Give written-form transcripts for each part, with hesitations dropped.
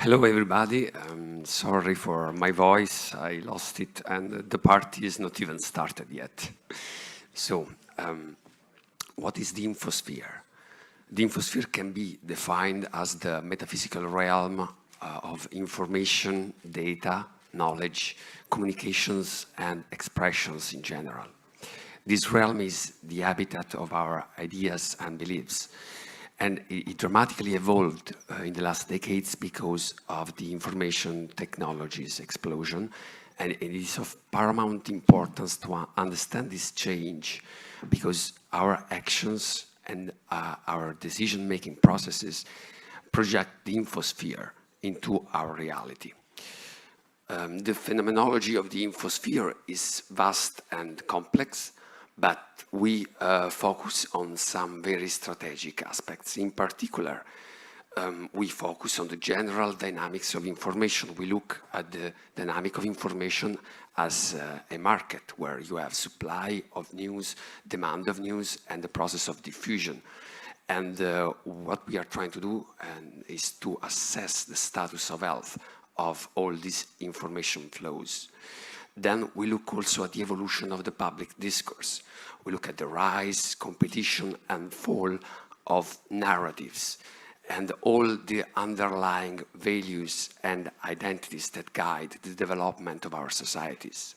Hello, everybody. Sorry for my voice. I lost it, and the party is not even started yet. So, what is the Infosphere? The Infosphere can be defined as the metaphysical realm of information, data, knowledge, communications, and expressions in general. This realm is the habitat of our ideas and beliefs. And it dramatically evolved in the last decades because of the information technologies explosion. And it is of paramount importance to understand this change because our actions and our decision-making processes project the infosphere into our reality. The phenomenology of the infosphere is vast and complex, but we focus on some very strategic aspects. In particular, we focus on the general dynamics of information. We look at the dynamic of information as a market where you have supply of news, demand of news, and the process of diffusion. And what we are trying to do is to assess the status of health of all these information flows. Then we look also at the evolution of the public discourse. We look at the rise, competition, and fall of narratives and all the underlying values and identities that guide the development of our societies.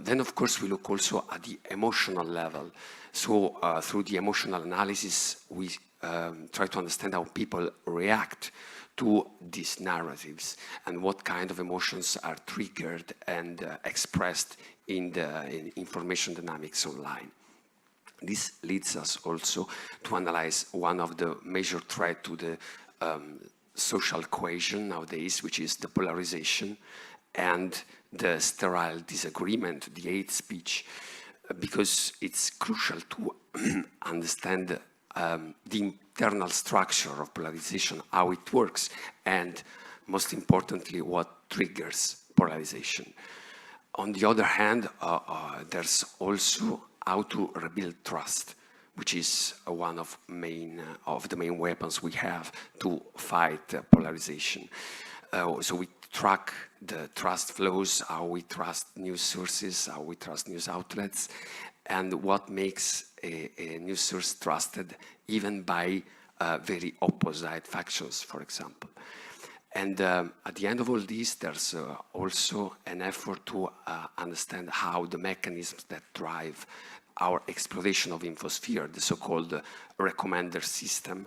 Then, of course, we look also at the emotional level. So through the emotional analysis, we try to understand how people react to these narratives and what kind of emotions are triggered and expressed in the information dynamics online. This leads us also to analyze one of the major threats to the social cohesion nowadays, which is the polarization and the sterile disagreement, the hate speech, because it's crucial to understand the internal structure of polarization, how it works, and most importantly, what triggers polarization. On the other hand, there's also how to rebuild trust, which is one of the main weapons we have to fight polarization. So we track the trust flows, how we trust news sources, how we trust news outlets, and what makes a news source trusted even by very opposite factions, for example. And at the end of all this, there's also an effort to understand how the mechanisms that drive our exploration of infosphere, the so-called recommender system,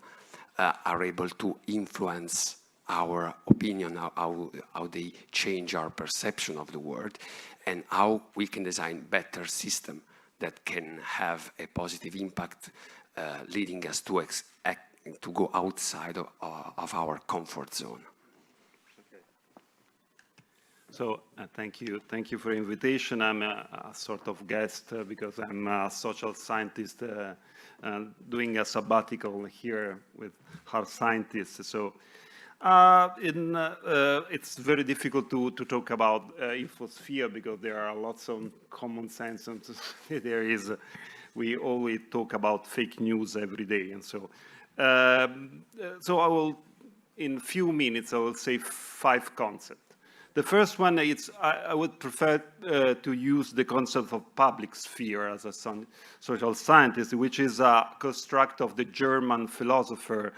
are able to influence our opinion, how they change our perception of the world, and how we can design better systems that can have a positive impact, leading us to go outside of our comfort zone. Okay. So thank you for the invitation. I'm a sort of guest because I'm a social scientist doing a sabbatical here with hard scientists. So it's very difficult to talk about infosphere because there are lots of common sense, and we always talk about fake news every day, and so I will, in few minutes, I will say 5 concepts. The first one is I would prefer to use the concept of public sphere as a social scientist, which is a construct of the German philosopher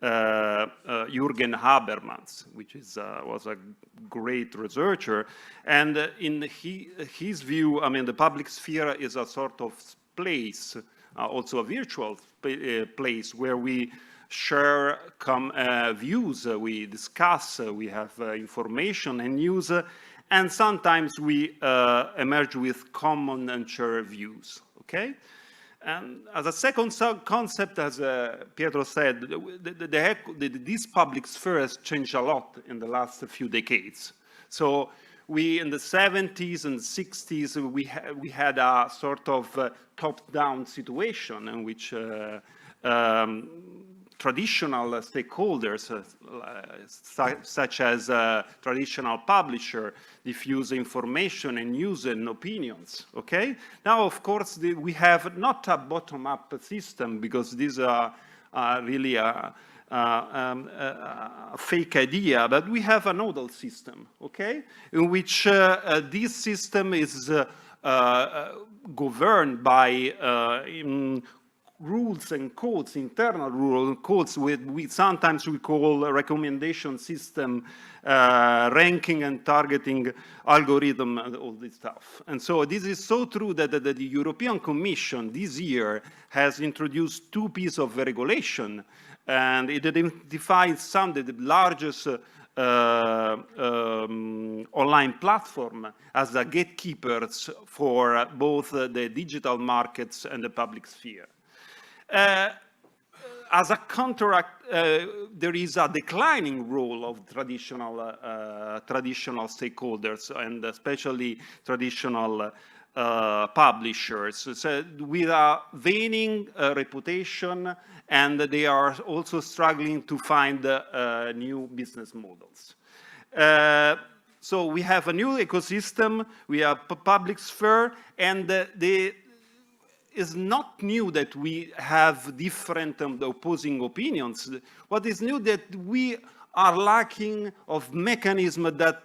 Jürgen Habermas, which was a great researcher. And in his view, I mean, the public sphere is a sort of place, also a virtual place where we share views, we discuss, we have information and news, and sometimes we emerge with common and shared views, okay? And as a second concept, as Pietro said, this public sphere has changed a lot in the last few decades. So we, in the 70s and 60s, we had a sort of top-down situation in which traditional stakeholders, such as traditional publisher, diffuse information and news and opinions, okay? Now, of course, we have not a bottom-up system because these are really a fake idea, but we have a nodal system, okay, in which this system is governed by rules and codes, internal rules and codes, sometimes we call a recommendation system, ranking and targeting algorithm, and all this stuff. And so this is so true that the European Commission this year has introduced 2 pieces of regulation, and it identifies some of the largest online platform as the gatekeepers for both the digital markets and the public sphere. As a counteract, there is a declining role of traditional stakeholders, and especially traditional publishers. So with a waning reputation, and they are also struggling to find new business models. So we have a new ecosystem, we have public sphere, and it's not new that we have different opposing opinions. What is new that we are lacking of mechanisms that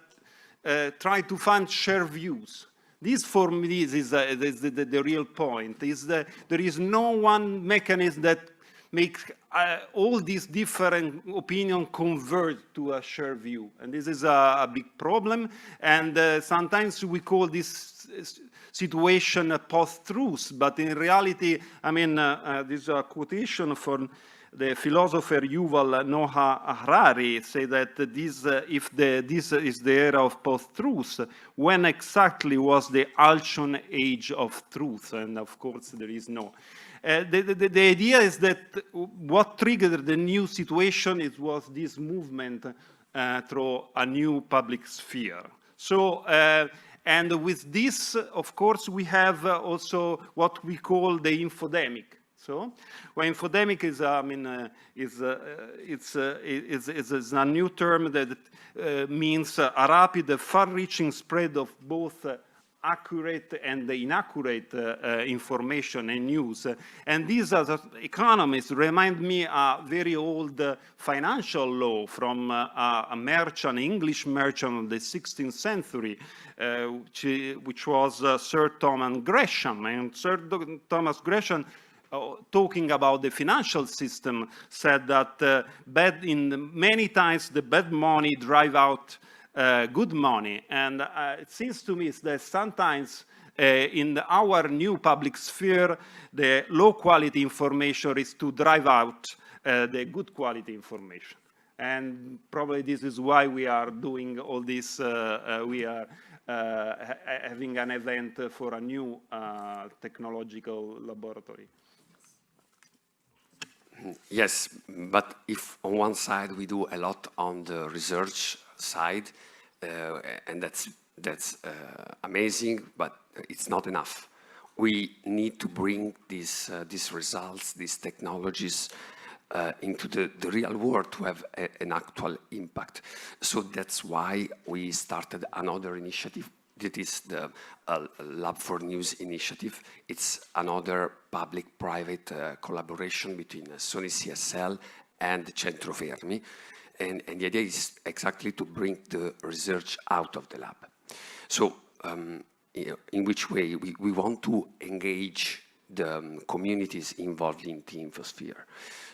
try to find shared views. This, for me, is the real point, is that there is no one mechanism that makes all these different opinions converge to a shared view. And this is a big problem. And sometimes we call this situation a post-truth, but in reality, I mean, this is a quotation from the philosopher Yuval Noah Harari, say that this is the era of post-truth, when exactly was the Alchon age of truth? And of course, there is no. The idea is that what triggered the new situation was this movement through a new public sphere. So, and with this, of course, we have also what we call the infodemic. So, well, infodemic is, I mean, is a new term that means a rapid, far-reaching spread of both accurate and inaccurate information and news. And these, as economists, remind me a very old financial law from a merchant, English merchant of the 16th century, which was Sir Thomas Gresham. And Sir Thomas Gresham, talking about the financial system, said that many times the bad money drive out good money. And it seems to me that sometimes in our new public sphere, the low quality information is to drive out the good quality information. And probably this is why we are doing all this, we are having an event for a new technological laboratory. Yes, but if on one side we do a lot on the research side, and that's amazing, but it's not enough. We need to bring these results, these technologies into the real world to have an actual impact. So that's why we started another initiative. That is the Lab for News initiative. It's another public-private collaboration between Sony CSL and Centro Fermi. And the idea is exactly to bring the research out of the lab. So in which way? We want to engage the communities involved in the Infosphere.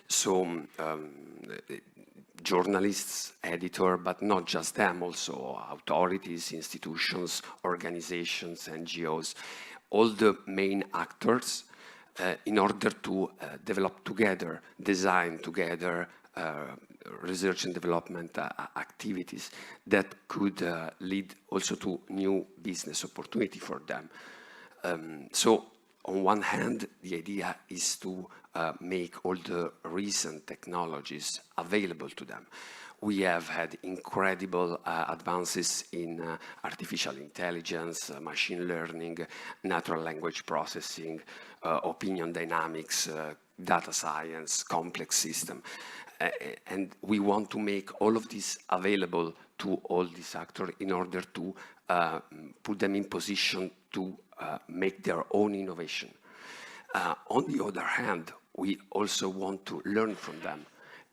So journalists, editor, but not just them, also authorities, institutions, organizations, NGOs, all the main actors in order to develop together, design together research and development activities that could lead also to new business opportunity for them. So on one hand, the idea is to make all the recent technologies available to them. We have had incredible advances in artificial intelligence, machine learning, natural language processing, opinion dynamics, data science, complex system. And we want to make all of this available to all these actors in order to put them in position to make their own innovation. On the other hand, we also want to learn from them.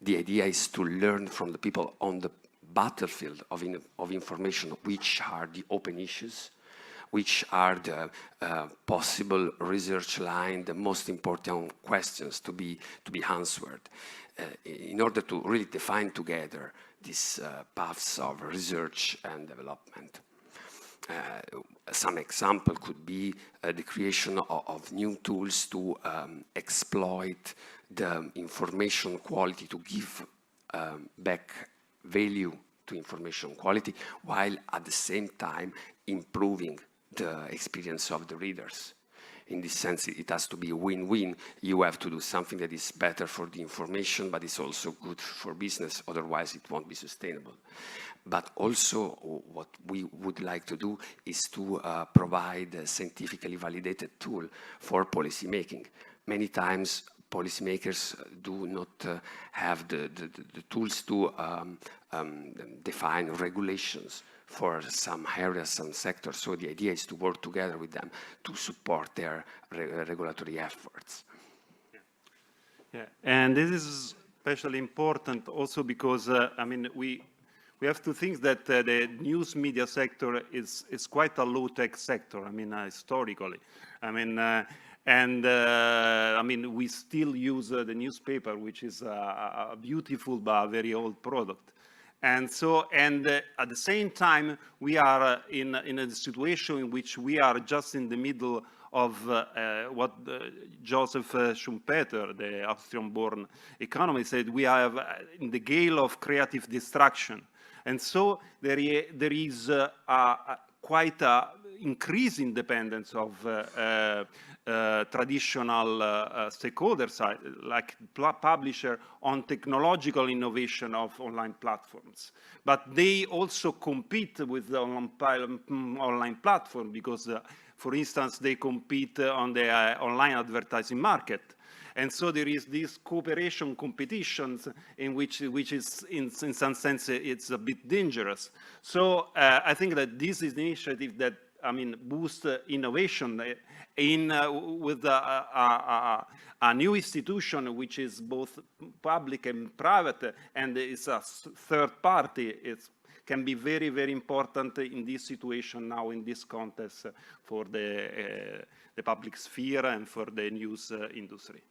The idea is to learn from the people on the battlefield of information, which are the open issues, which are the possible research line, the most important questions to be answered, in order to really define together these paths of research and development. Some example could be the creation of new tools to exploit the information quality, to give back value to information quality, while at the same time improving the experience of the readers. In this sense, it has to be a win-win. You have to do something that is better for the information, but it's also good for business, otherwise it won't be sustainable. But also what we would like to do is to provide a scientifically validated tool for policy making. Many times policymakers do not have the tools to define regulations for some areas, some sectors. So the idea is to work together with them to support their regulatory efforts. Yeah, and this is especially important also because, I mean, we have to think that the news media sector is quite a low-tech sector, I mean, historically. I mean, I mean, we still use the newspaper, which is a beautiful but very old product. And so, at the same time, we are in a situation in which we are just in the middle of what Joseph Schumpeter, the Austrian-born economist, said, we are in the gale of creative destruction. And so there is quite an increasing dependence of traditional stakeholders like publisher on technological innovation of online platforms. But they also compete with the online platform because, for instance, they compete on the online advertising market. And so there is this cooperation competitions in which is in some sense it's a bit dangerous. So I think that this is an initiative that, I mean, boosts innovation with a new institution which is both public and private, and is a third party. It can be very, very important in this situation now, in this context, for the public sphere and for the news industry.